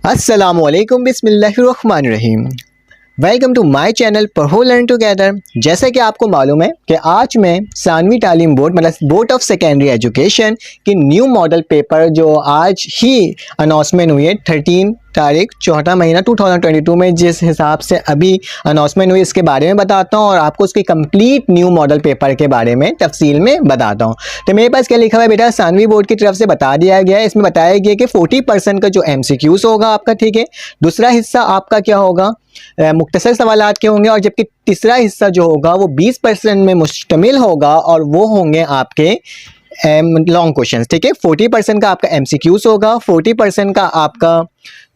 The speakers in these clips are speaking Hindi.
अस्सलामुअलैकुम बिस्मिल्लाहिर्रहमानिर्रहीम। वेलकम टू माय चैनल पढ़ो लर्न टुगेदर। जैसा कि आपको मालूम है कि आज मैं सानवी तालीम बोर्ड मतलब बोर्ड ऑफ सेकेंडरी एजुकेशन की न्यू मॉडल पेपर जो आज ही अनाउंसमेंट हुई है 13 तारीख चौथा महीना 2022 में, जिस हिसाब से अभी अनाउंसमेंट हुई इसके बारे में बताता हूँ और आपको उसकी कंप्लीट न्यू मॉडल पेपर के बारे में तफसील में बताता हूँ। तो मेरे पास क्या लिखा हुआ है बेटा, सानवी बोर्ड की तरफ से बता दिया गया है। इसमें बताया गया कि 40% का जो MCQs होगा आपका, ठीक है, दूसरा हिस्सा आपका क्या होगा, मुख्तसर सवालात के होंगे, और जबकि तीसरा हिस्सा जो होगा वो 20% में मुश्तमिल होगा और वो होंगे आपके लॉन्ग क्वेश्चन, ठीक है। 40% का आपका MCQs होगा, 40% का आपका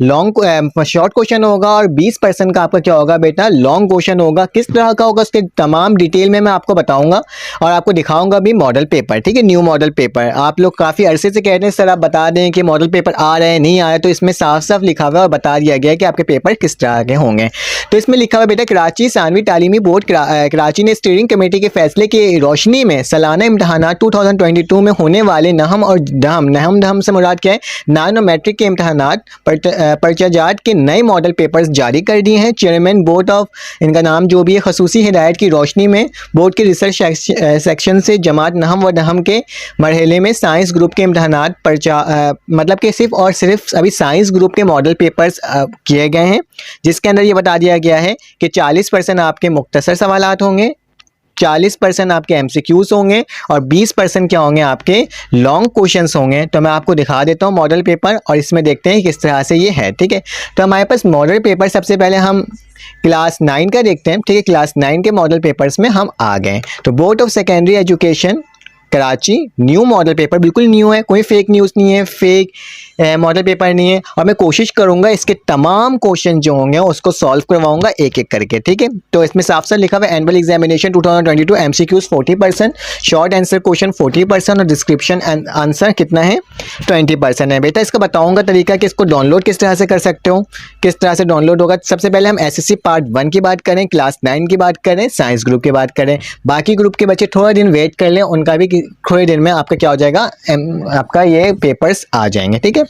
लॉन्ग शॉर्ट क्वेश्चन होगा और 20% का आपका क्या होगा बेटा, लॉन्ग क्वेश्चन होगा। किस तरह का होगा उसके तमाम डिटेल में मैं आपको बताऊंगा और आपको दिखाऊंगा भी मॉडल पेपर, ठीक है, न्यू मॉडल पेपर। आप लोग काफ़ी अरसे से कह रहे हैं सर आप बता दें कि मॉडल पेपर आ रहे हैं नहीं आ रहे, तो इसमें साफ साफ लिखा हुआ है और बता दिया गया है कि आपके पेपर किस तरह के होंगे। तो इसमें लिखा हुआ है बेटा, कराची सानवी तालीमी बोर्ड कराची ने स्टीयरिंग कमेटी के फैसले की रोशनी में सालाना इम्तहान 2022 में होने वाले नहम और दहम से मुराद क्या है, नॉन और मैट्रिक के इम्तहान पर्चाजात के नए मॉडल पेपर्स जारी कर दिए हैं। चेयरमैन बोर्ड ऑफ, इनका नाम जो भी है, खसूसी हिदायत की रोशनी में बोर्ड के रिसर्च सेक्शन से जमात नहम व दहम के मरहले में साइंस ग्रुप के इम्तहान मतलब कि सिर्फ और सिर्फ अभी साइंस ग्रुप के मॉडल पेपर्स किए गए हैं, जिसके अंदर ये बता दिया गया है कि 40% आपके मुख्तसर सवालात होंगे, 40% आपके MCQs होंगे और 20% क्या होंगे, आपके लॉन्ग क्वेश्चंस होंगे। तो मैं आपको दिखा देता हूँ मॉडल पेपर और इसमें देखते हैं किस तरह से ये है, ठीक है। तो हमारे पास मॉडल पेपर सबसे पहले हम क्लास 9 का देखते हैं, ठीक है। क्लास 9 के मॉडल पेपर्स में हम आ गए। तो board of secondary education Karachi new model paper, बिल्कुल न्यू है, कोई फेक न्यूज़ नहीं है, फेक मॉडल पेपर नहीं है, और मैं कोशिश करूंगा इसके तमाम क्वेश्चन जो होंगे उसको सॉल्व करवाऊंगा एक एक करके, ठीक है। तो इसमें साफ साफ लिखा हुआ है annual examination 2022 MCQs 40%, short answer question 40% और डिस्क्रिप्शन एंड आंसर कितना है 20% है। बेटा इसका बताऊंगा तरीका कि इसको डाउनलोड किस तरह से कर सकते हो, किस तरह से डाउनलोड होगा। सबसे पहले हम SSC पार्ट 1 की बात करें, क्लास 9 की बात करें, साइंस ग्रुप की बात करें। बाकी ग्रुप के बच्चे थोड़ा दिन वेट कर लें, उनका भी थोड़े दिन में आपका क्या हो जाएगा, आपका ये पेपर्स आ जाएंगे, ठीक है।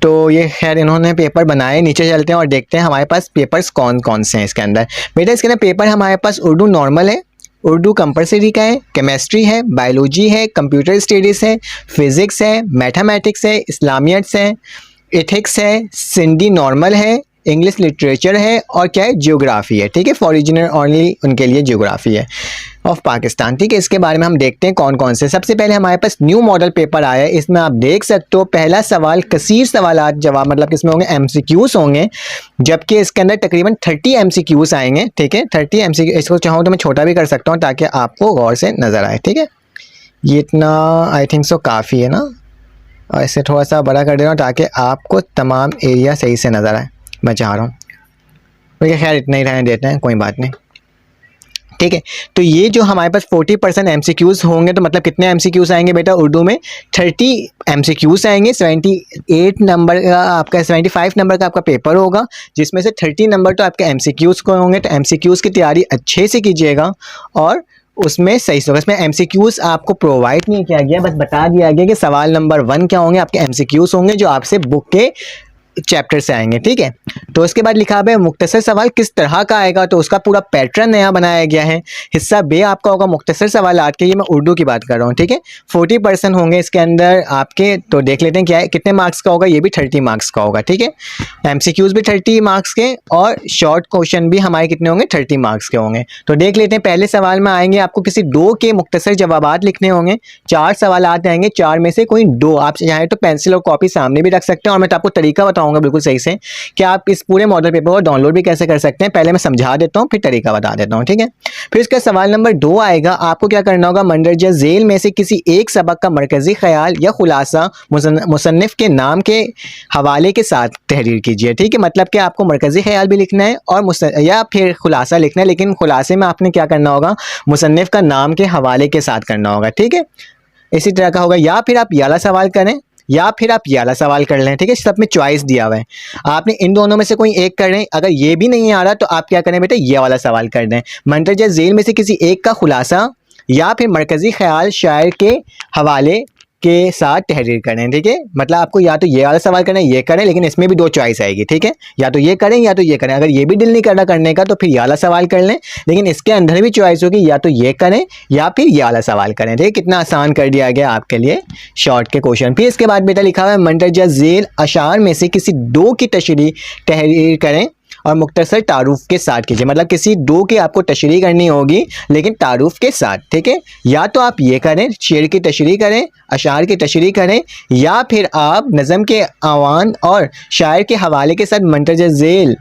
तो ये खैर इन्होंने पेपर बनाए, नीचे चलते हैं और देखते हैं हमारे पास पेपर्स कौन कौन से हैं इसके अंदर। बेटा इसके अंदर पेपर हमारे पास उर्दू नॉर्मल है, उर्दू कंपलसरी का है, केमिस्ट्री है, बायोलॉजी है, कंप्यूटर स्टडीज़ है, फिज़िक्स है, मैथमेटिक्स है, इस्लामियट्स है, एथिक्स है, सिंधी नॉर्मल है, इंग्लिश लिटरेचर है और क्या है, जियोग्राफी है, ठीक है। फॉरिजिनर ओनली उनके लिए जियोग्राफी है ऑफ पाकिस्तान, ठीक है। इसके बारे में हम देखते हैं कौन कौन से। सबसे पहले हमारे पास न्यू मॉडल पेपर आया है, इसमें आप देख सकते हो पहला सवाल कसीर सवालात जवाब, मतलब किसमें होंगे, MCQs होंगे, जबकि इसके अंदर तकरीबन 30 MCQs आएंगे, ठीक है। 30 MCQ, इसको चाहूँ तो मैं छोटा भी कर सकता हूँ ताकि आपको गौर से नज़र आए, ठीक है। ये इतना आई थिंक सो काफ़ी है ना, और इसे थोड़ा सा बड़ा कर दे रहा हूँ ताकि आपको तमाम एरिया सही से नज़र आए, मैं चाह रहा हूँ। तो खैर इतना ही रहने देते हैं, कोई बात नहीं, ठीक है। तो ये जो हमारे पास 40% MCQs होंगे, तो मतलब कितने MCQs आएंगे बेटा, उर्दू में 30 MCQs आएंगे। 78 नंबर का आपका 75 नंबर का आपका पेपर होगा, जिसमें से 30 नंबर तो आपके MCQs को होंगे। तो MCQs की तैयारी अच्छे से कीजिएगा और उसमें सही से होगा। इसमें MCQs आपको प्रोवाइड नहीं किया गया, बस बता दिया गया कि सवाल नंबर 1 क्या होंगे, आपके MCQs होंगे जो आपसे बुक के चैप्टर से आएंगे, ठीक है। तो उसके बाद लिखा है मुख्तसर सवाल किस तरह का आएगा, तो उसका पूरा पैटर्न नया बनाया गया है। हिस्सा बे आपका होगा मुख्तसर सवालात के, ये मैं उर्दू की बात कर रहा हूँ, ठीक है। 40% होंगे इसके अंदर आपके, तो देख लेते हैं क्या है, कितने मार्क्स का होगा, ये भी 30 मार्क्स का होगा, ठीक है। MCQs भी 30 मार्क्स के और शॉर्ट क्वेश्चन भी हमारे कितने होंगे, 30 मार्क्स के होंगे। तो देख लेते हैं, पहले सवाल में आएंगे आपको किसी 2 के मुख्तसर जवाबात लिखने होंगे। 4 सवाल आएंगे, 4 में से कोई 2, आप चाहें तो पेंसिल और कॉपी सामने भी रख सकते हैं, और मैं आपको तरीका बताऊंगा बिल्कुल सही से कि आप इस पूरे मॉडल पेपर को डाउनलोड भी कैसे कर सकते हैं। पहले मैं समझा देता हूं, फिर तरीका बता देता हूं, ठीक है। फिर इसका सवाल नंबर 2 आएगा, आपको क्या करना होगा, मंदरजा झेल में से किसी एक सबक का मरकजी ख्याल या खुलासा मुसन्निफ के नाम के हवाले के साथ तहरीर कीजिए, ठीक है। मतलब कि आपको मरकजी ख्याल भी लिखना है और या फिर खुलासा लिखना है, लेकिन खुलासे में आपने क्या करना होगा, मुसन्निफ का नाम के हवाले के साथ करना होगा, ठीक है। इसी तरह का होगा, या फिर आप ये वाला सवाल करें या फिर आप ये वाला सवाल कर लें, ठीक है। सब में चॉइस दिया हुआ है, आपने इन दोनों में से कोई एक कर लें। अगर ये भी नहीं आ रहा तो आप क्या करें बेटा, ये वाला सवाल कर दें, मंदरजा झेल में से किसी एक का खुलासा या फिर मरकजी ख्याल शायर के हवाले के साथ तहरीर करें। ठीक है, मतलब आपको या तो ये वाला सवाल करना है, ये करें, लेकिन इसमें भी 2 चॉइस आएगी। ठीक है, या तो ये करें या तो ये करें। अगर ये भी दिल नहीं करना करने का तो फिर ये वाला सवाल कर लें, लेकिन इसके अंदर भी चॉइस होगी, या तो ये करें या फिर ये वाला सवाल करें। ठीक है, कितना आसान कर दिया गया आपके लिए शॉर्ट के क्वेश्चन। फिर इसके बाद बेटा लिखा हुआ है मंदरजा झेल अशार में से किसी 2 की तशरीह तहरीर करें और मुख्तसर तारुफ के साथ कीजिए। मतलब किसी 2 की आपको तशरीह करनी होगी, लेकिन तारुफ के साथ। ठीक है, या तो आप ये करें, शेर की तशरीह करें, अशार की तशरीह करें, या फिर आप नज़म के अवान और शायर के हवाले के साथ मंदरजा झेल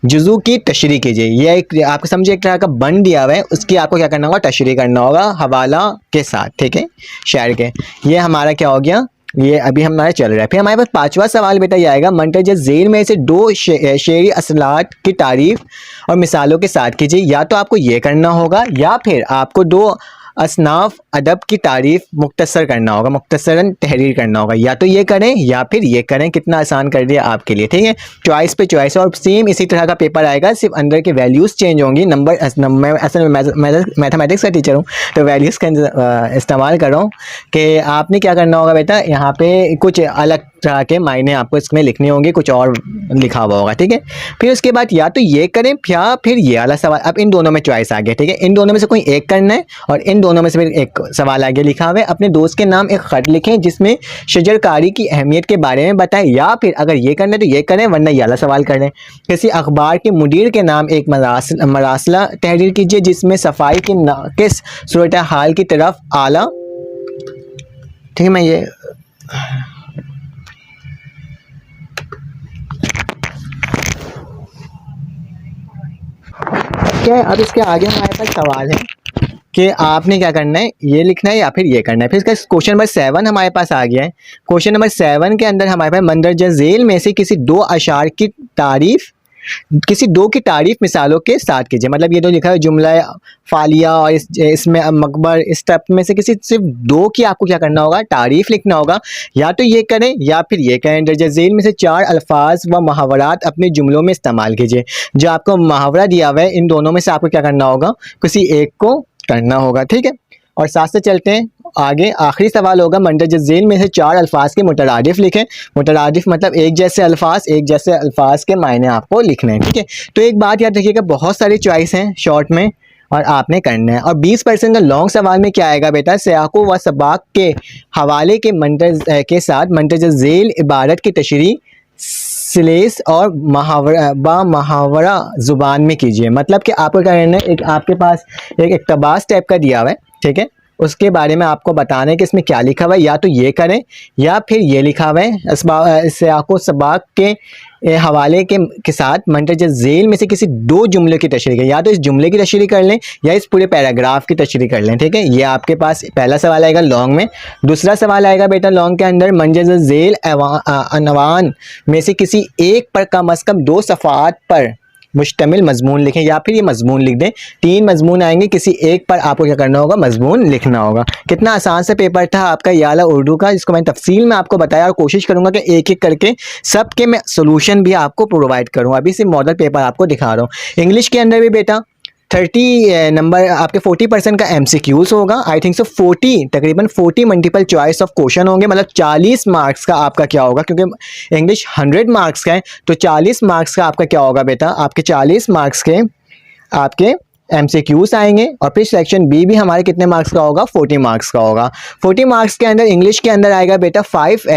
जुज़ू की तशरीह कीजिए। यह एक आपको समझिए एक तरह का बन दिया हुआ है, उसकी आपको क्या करना होगा, तशरीह करना होगा हवाला के साथ। ठीक है, शायर के। ये हमारा क्या हो गया, ये अभी हमारा चल रहा है। फिर हमारे पास 5वां सवाल बेटा ये आएगा, मंदरजा झेल में से 2 शेरी असलात की तारीफ और मिसालों के साथ कीजिए। या तो आपको ये करना होगा, या फिर आपको 2 असनाफ अदब की तारीफ मुख्तसर करना होगा, मुख्तसरन तहरीर करना होगा। या तो ये करें या फिर ये करें। कितना आसान कर दिया आपके लिए। ठीक है, चॉइस पे चॉइस। और सेम इसी तरह का पेपर आएगा, सिर्फ अंदर के वैल्यूज़ चेंज होंगी। मैं असल में मैथमेटिक्स का टीचर हूँ, तो वैल्यूज़ का इस्तेमाल कर रहा हूँ कि आपने क्या करना होगा बेटा, यहाँ पे कुछ अलग तरह के मायने आपको इसमें लिखने होंगे, कुछ और लिखा हुआ होगा। ठीक है, फिर उसके बाद या तो ये करें या फिर ये वाला सवाल। अब इन दोनों में चॉइस आ गया। ठीक है, इन दोनों में से कोई एक करना है, और इन दोनों में से फिर एक सवाल आगे लिखा हुआ है, अपने दोस्त के नाम एक ख़त लिखें जिसमें शजरकारी की अहमियत के बारे में बताएं। या फिर अगर ये करना है तो ये करें, वरना ये वाला सवाल करें। किसी अखबार के मुदीर के नाम एक मरासला तहरीर कीजिए जिसमें सफाई की नाकिस सूरत हाल की तरफ आला। ठीक है, मैं ये क्या है, अब इसके आगे हमारे पास सवाल है कि आपने क्या करना है, ये लिखना है या फिर ये करना है। फिर इसका क्वेश्चन नंबर 7 हमारे पास आ गया है। क्वेश्चन नंबर 7 के अंदर हमारे पास मंदरजा झेल में से किसी 2 अशार की तारीफ, किसी 2 की तारीफ मिसालों के साथ कीजिए। मतलब ये तो लिखा है जुमला फालिया, और इसमें मकबर, इस टाइप में से किसी सिर्फ 2 की आपको क्या करना होगा, तारीफ लिखना होगा। या तो ये करें या फिर ये करें। दर्जा झेल में से 4 अल्फाज व मुहावरात अपने जुमलों में इस्तेमाल कीजिए। जो आपको मुहावरा दिया हुआ है, इन दोनों में से आपको क्या करना होगा, किसी एक को करना होगा। ठीक है, और साथ से चलते हैं आगे। आखिरी सवाल होगा, मंदरजा झेल में से 4 अल्फाज के मुतरादिफ लिखें। मुतरादिफ मतलब एक जैसे अल्फाज के मायने आपको लिखने हैं। ठीक है, तो एक बात याद रखिएगा, बहुत सारी चॉइस हैं शॉर्ट में और आपने करना है। और 20% का लॉन्ग सवाल में क्या आएगा बेटा, सियाको व सबाक के हवाले के के साथ मंदरजा झेल इबारत की तशरीह सिलेस और मुहावरा ज़ुबान में कीजिए। मतलब कि आपको क्या करना है, एक आपके पास एक इक़्तिबास टाइप का दिया हुआ है। ठीक है, उसके बारे में आपको बताना है कि इसमें क्या लिखा हुआ है। या तो ये करें या फिर ये लिखा हुआ है, सियाको सबाक के हवाले के साथ मंदरजा झेल में से किसी 2 जुमले की तशरीह करें। या तो इस जुमले की तशरीह कर लें या इस पूरे पैराग्राफ की तशरीह कर लें। ठीक है, ये आपके पास पहला सवाल आएगा लॉन्ग में। दूसरा सवाल आएगा बेटा लॉन्ग के अंदर, मंदरजा झेल अनवान में से किसी एक पर कम अज़ कम 2 सफ़ात पर मुश्तमिल मजमून लिखें। या फिर ये मजमून लिख दें। 3 मजमून आएंगे, किसी एक पर आपको क्या करना होगा, मजमून लिखना होगा। कितना आसान से पेपर था आपका ये वाला उर्दू का, जिसको मैंने तफसील में आपको बताया, और कोशिश करूंगा कि एक एक करके सबके मैं सोल्यूशन भी आपको प्रोवाइड करूँ। अभी सिर्फ मॉडल पेपर आपको दिखा रहा हूँ। इंग्लिश के अंदर भी बेटा 30 नंबर आपके 40% का MCQs होगा। आई थिंक सो 40 तकरीबन 40 मल्टीपल चॉइस ऑफ क्वेश्चन होंगे। मतलब 40 मार्क्स का आपका क्या होगा, क्योंकि इंग्लिश 100 मार्क्स का है, तो 40 मार्क्स का आपका क्या होगा बेटा, आपके 40 मार्क्स के आपके MCQs आएंगे। और फिर सेक्शन बी भी हमारे कितने मार्क्स का होगा, 40 मार्क्स का होगा। 40 मार्क्स के अंदर इंग्लिश के अंदर आएगा बेटा 5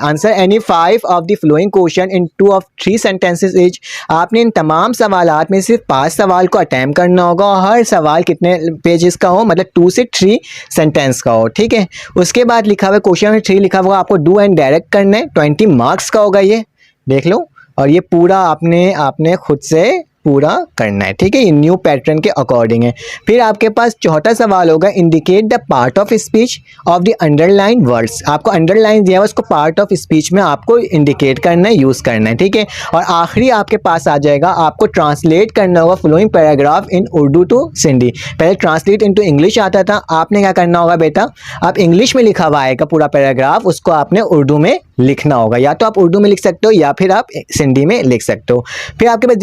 answer any 5 of the flowing question in 2 of 3 sentences etch. आपने इन तमाम सवालात में सिर्फ 5 सवाल को अटैम्प्ट करना होगा, और हर सवाल कितने पेजेस का हो, मतलब 2 से 3 सेंटेंस का हो। ठीक है, उसके बाद लिखा हुआ क्वेश्चन में 3 लिखा हुआ आपको डू एंड डायरेक्ट करना है। 20 मार्क्स का होगा, ये देख लो। और ये पूरा आपने खुद से पूरा करना है। ठीक है, ये न्यू पैटर्न के अकॉर्डिंग है। फिर आपके पास चौथा सवाल होगा, indicate the part of speech of the underline words. आपको अंडरलाइन दिया है, उसको पार्ट ऑफ स्पीच में आपको इंडिकेट करना है, यूज़ करना है। ठीक है, और आखिरी आपके पास आ जाएगा, आपको ट्रांसलेट करना होगा flowing paragraph in Urdu to Sindhi. पहले ट्रांसलेट इनटू इंग्लिश आता था, आपने क्या करना होगा बेटा, आप इंग्लिश में लिखा हुआ आएगा पूरा पैराग्राफ, उसको आपने उर्दू में लिखना होगा। या तो आप उर्दू में लिख सकते हो या फिर आप सिंधी में लिख सकते हो। फिर आपके पास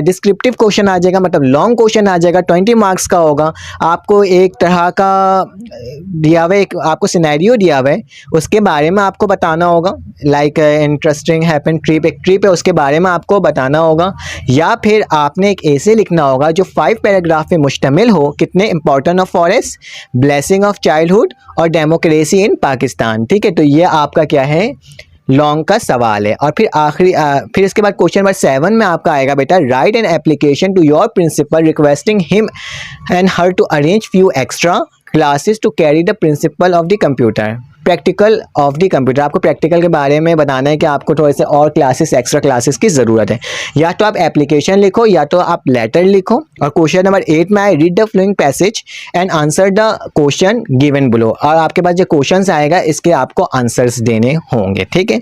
डिस्क्रिप्टिव क्वेश्चन आ जाएगा, मतलब लॉन्ग क्वेश्चन आ जाएगा, 20 मार्क्स का होगा। आपको एक तरह का दिया हुआ है, एक आपको सिनेरियो दिया हुआ है, उसके बारे में आपको बताना होगा। लाइक इंटरेस्टिंग हैपन ट्रिप, एक ट्रिप है उसके बारे में आपको बताना होगा। या फिर आपने एक ऐसे लिखना होगा जो 5 पैराग्राफ में मुश्तमिल हो, कितने important of forest, blessing of childhood और डेमोक्रेसी इन पाकिस्तान। ठीक है, तो ये आपका क्या है, लॉन्ग का सवाल है। और फिर आखिरी फिर इसके बाद क्वेश्चन नंबर 7 में आपका आएगा बेटा, write an application to your principal requesting him and her to arrange few extra classes to carry the principal of the computer, practical of the computer. आपको प्रैक्टिकल के बारे में बताना है कि आपको थोड़े से और क्लासेस, एक्स्ट्रा क्लासेस की ज़रूरत है। या तो आप एप्लीकेशन लिखो या तो आप लेटर लिखो। और क्वेश्चन नंबर 8 में आए, read the flowing passage and answer the question given below. और आपके पास जो क्वेश्चंस आएगा इसके आपको आंसर्स देने होंगे। ठीक है,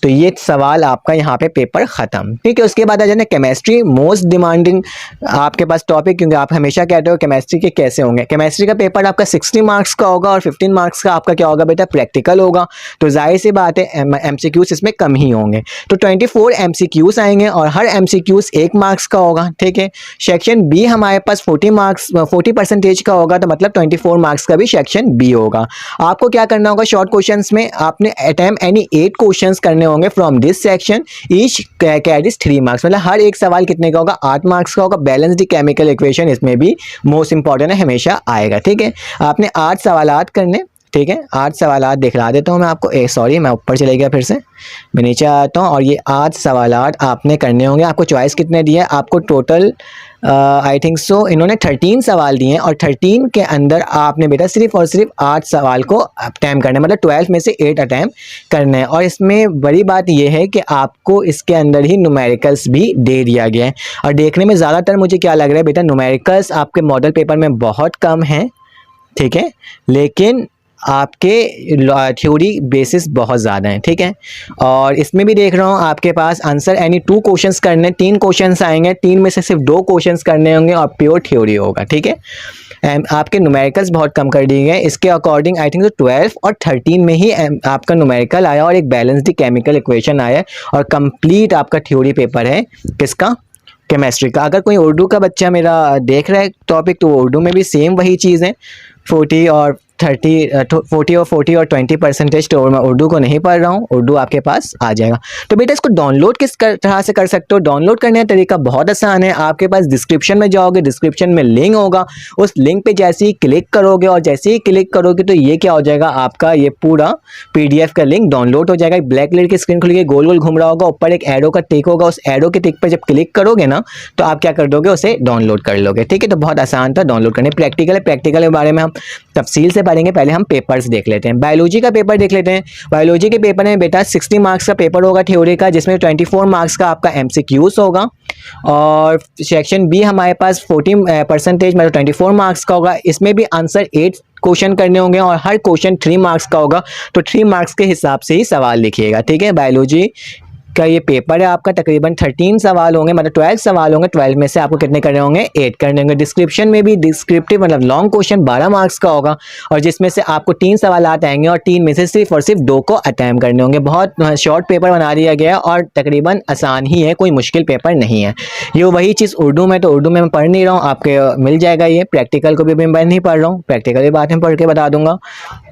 तो ये सवाल आपका यहाँ पे पेपर ख़त्म। ठीक है, उसके बाद आ जाना केमिस्ट्री, मोस्ट डिमांडिंग आपके पास टॉपिक, क्योंकि आप हमेशा कहते हो केमिस्ट्री के कैसे होंगे। केमिस्ट्री का पेपर आपका 60 मार्क्स का होगा और 15 मार्क्स का आपका क्या होगा बेटा, प्रैक्टिकल होगा। तो जाहिर सी बात है एमसीक्यूज इसमें कम ही होंगे। तो 24 एमसीक्यूज आएंगे और हर एमसीक्यूज 1 मार्क्स का होगा। ठीक है, सेक्शन बी हमारे पास 40% का होगा, तो मतलब 24 मार्क्स का भी सेक्शन बी होगा। आपको क्या करना होगा, शॉर्ट क्वेश्चन में आपने अटेम्प्ट एनी 8 क्वेश्चन करने होंगे from this section, each carries 3 marks, मतलब हर एक सवाल कितने का होगा, 8 मार्क्स का होगा। बैलेंस द केमिकल इक्वेशन इसमें भी मोस्ट इंपॉर्टेंट है, हमेशा आएगा। ठीक है, आपने 8 सवालात करने। ठीक है, 8 सवालात दिखला देता हूँ मैं आपको। सॉरी, मैं ऊपर चले गया, फिर से मैं नीचे आता हूँ। और ये 8 सवालात आपने करने होंगे। आपको चॉइस कितने दिए, आपको टोटल आई थिंक सो इन्होंने 13 सवाल दिए हैं और 13 के अंदर आपने बेटा सिर्फ और सिर्फ 8 सवाल को अटैम्प्ट करना है, मतलब 12 में से 8 अटैम्प्ट करने हैं। और इसमें बड़ी बात यह है कि आपको इसके अंदर ही न्यूमेरिकल्स भी दे दिया गया है। और देखने में ज़्यादातर मुझे क्या लग रहा है बेटा, न्यूमेरिकल्स आपके मॉडल पेपर में बहुत कम हैं। ठीक है, लेकिन आपके थ्योरी बेसिस बहुत ज़्यादा हैं। ठीक है, और इसमें भी देख रहा हूँ आपके पास आंसर एनी 2 क्वेश्चंस करने, 3 क्वेश्चंस आएंगे, 3 में से सिर्फ 2 क्वेश्चंस करने होंगे और प्योर थ्योरी होगा। ठीक है, आपके न्यूमेरिकल्स बहुत कम कर दिए गए। इसके अकॉर्डिंग आई थिंक 12 और 13 में ही आपका न्यूमेरिकल आया और एक बैलेंस द केमिकल इक्वेशन आया और कंप्लीट आपका थ्योरी पेपर है किसका, केमिस्ट्री का। अगर कोई उर्दू का बच्चा मेरा देख रहा है टॉपिक, तो उर्दू में भी सेम वही चीज़ है, 40 और 20% तो मैं उर्दू को नहीं पढ़ रहा हूँ, उर्दू आपके पास आ जाएगा। तो बेटा इसको डाउनलोड किस तरह से कर सकते हो, डाउनलोड करने का तरीका बहुत आसान है। आपके पास डिस्क्रिप्शन में जाओगे, डिस्क्रिप्शन में लिंक होगा, उस लिंक पे जैसे ही क्लिक करोगे और जैसे ही क्लिक करोगे तो ये क्या हो जाएगा, आपका ये पूरा PDF का लिंक डाउनलोड हो जाएगा। ब्लैक कलर की स्क्रीन खुलेगी, गोल गोल घूम रहा होगा, ऊपर एक एरो का टिक होगा, उस एरो के टिक पर जब क्लिक करोगे ना तो आप क्या कर दोगे, उसे डाउनलोड कर लोगे। ठीक है, तो बहुत आसान था डाउनलोड करने। प्रैक्टिकल है, प्रैक्टिकल के बारे में हम तफसील से पढ़ेंगे, पहले हम पेपर्स देख लेते हैं। बायोलॉजी का पेपर देख लेते हैं। बायोलॉजी के पेपर में बेटा 60 मार्क्स का पेपर होगा थ्योरी का, जिसमें 24 मार्क्स का आपका MCQs होगा। और सेक्शन बी हमारे पास 40% मतलब 24 मार्क्स का होगा। इसमें भी आंसर 8 क्वेश्चन करने होंगे और हर क्वेश्चन 3 मार्क्स का होगा, तो 3 मार्क्स के हिसाब से ही सवाल लिखिएगा। ठीक है, बायोलॉजी का ये पेपर है आपका, तकरीबन 13 सवाल होंगे, मतलब 12 सवाल होंगे। 12 में से आपको कितने करने होंगे, 8 करने होंगे। डिस्क्रिप्शन में भी डिस्क्रिप्टिव मतलब लॉन्ग क्वेश्चन 12 मार्क्स का होगा और जिसमें से आपको 3 सवाल आएंगे और 3 में से सिर्फ और सिर्फ 2 को अटैम्प्ट करने होंगे। बहुत शॉर्ट पेपर बना दिया गया और तकरीबन आसान ही है, कोई मुश्किल पेपर नहीं है। ये वही चीज़ उर्दू में, तो उर्दू में मैं पढ़ नहीं रहा हूँ, आपके मिल जाएगा ये। प्रैक्टिकल को भी मैं नहीं पढ़ रहा हूँ, प्रैक्टिकल की बात मैं पढ़ के बता दूंगा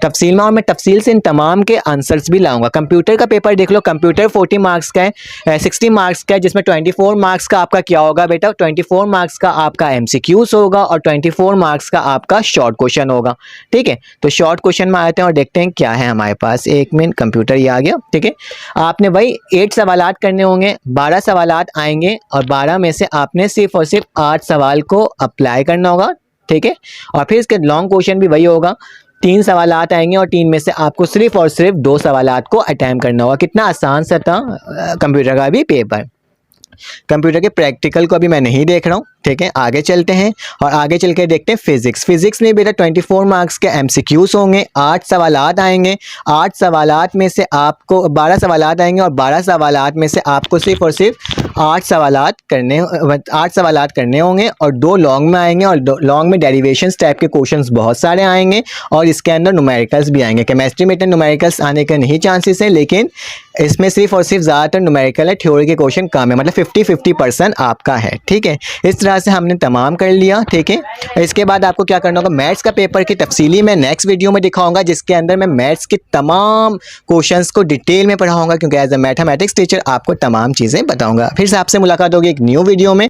तफसील में, और मैं तफसील से इन तमाम के आंसर्स भी लाऊंगा। कंप्यूटर का पेपर देख लो, कंप्यूटर 40 मार्क्स का है, 60 मार्क्स का है, जिसमें 24 मार्क्स का आपका क्या होगा बेटा, 24 मार्क्स का आपका MCQs होगा और 24 मार्क्स का आपका शॉर्ट क्वेश्चन होगा। ठीक है, तो शॉर्ट क्वेश्चन में आते हैं और देखते हैं क्या है हमारे पास। 1 मिनट, कंप्यूटर ही आ गया। ठीक है, आपने वही 8 सवालात करने होंगे, 12 सवालात आएंगे और 12 में से आपने सिर्फ और सिर्फ 8 सवाल को अप्लाई करना होगा। ठीक है, और फिर इसके लॉन्ग क्वेश्चन भी वही होगा, 3 सवालात आएंगे और 3 में से आपको सिर्फ और सिर्फ 2 सवालात को अटैम्प्ट करना होगा। कितना आसान सा था कंप्यूटर का भी पेपर। कंप्यूटर के प्रैक्टिकल को अभी मैं नहीं देख रहा हूँ, ठीक है, आगे चलते हैं और आगे चल के देखते हैं फिजिक्स। फिजिक्स में बेटा 24 मार्क्स के एमसीक्यूज होंगे, 8 सवालात आएंगे। 8 सवालात में से आपको 12 सवालात आएंगे और 12 सवालात में से आपको सिर्फ और सिर्फ 8 सवालात करने होंगे और 2 लॉन्ग में आएंगे और लॉन्ग में डेरिवेशंस टाइप के क्वेश्चंस बहुत सारे आएंगे और इसके अंदर न्यूमेरिकल्स भी आएंगे। केमिस्ट्री में न्यूमेरिकल्स आने के नहीं चांसेस हैं, लेकिन इसमें सिर्फ और सिर्फ ज़्यादातर न्यूमेरिकल है, थ्योरी के क्वेश्चन कम है, मतलब 50-50% आपका है। ठीक है, इस तरह से हमने तमाम कर लिया। ठीक है, इसके बाद आपको क्या करना होगा, मैथ्स का पेपर की तफसीली मैं नेक्स्ट वीडियो में दिखाऊंगा, जिसके अंदर मैं मैथ्स के तमाम क्वेश्चंस को डिटेल में पढ़ाऊंगा, क्योंकि एज ए मैथमेटिक्स टीचर आपको तमाम चीज़ें बताऊंगा। फिर से आपसे मुलाकात होगी एक न्यू वीडियो में।